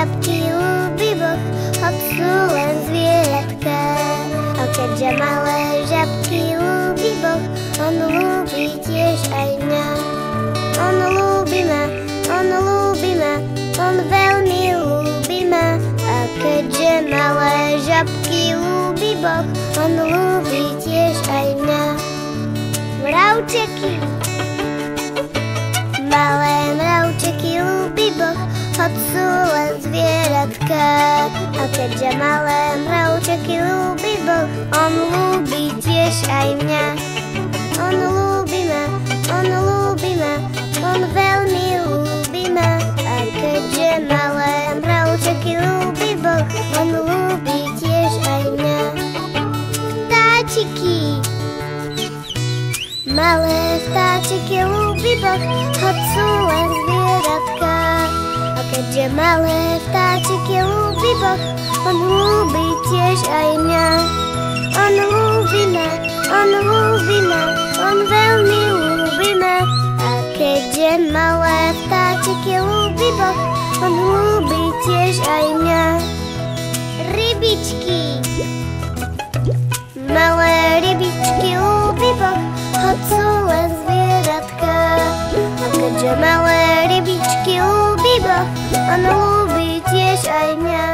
žabky ľúbi Boh, hoď sú len zvieratka. A keďže malé žabky ľúbi Boh, on ľúbi tiež aj mňa. On ľúbi ma, on ľúbi ma, on veľmi ľúbi ma. A keďže malé žabky ľúbi Boh, on ľúbi tiež aj mňa. Mravčeky, malé mravčeky ľúbi Boh, hoď sú len zvieratka. A keďže malé mravčeky ľúbi Boh, on ľúbi tiež aj mňa. On ľúbi ma, on ľúbi ma, on veľmi ľúbi ma. A keďže malé mravčeky ľúbi Boh, on ľúbi tiež aj mňa. Vtáčiky, malé vtáčiky ľúbi Boh, hoď sú len zvieratka. A keďže malé vtáčiky ľúbi Boh, on ľúbi tiež aj mňa. On ľúbi ma, on ľúbi ma, on veľmi ľúbi ma. A keďže malé vtáčiky ľúbi Boh, on ľúbi tiež aj mňa. Rybičky, malé rybičky ľúbi Boh, hoď sú len zvieratka. A keďže malé rybičky ľúbi Boh, on ľúbi tiež aj mňa.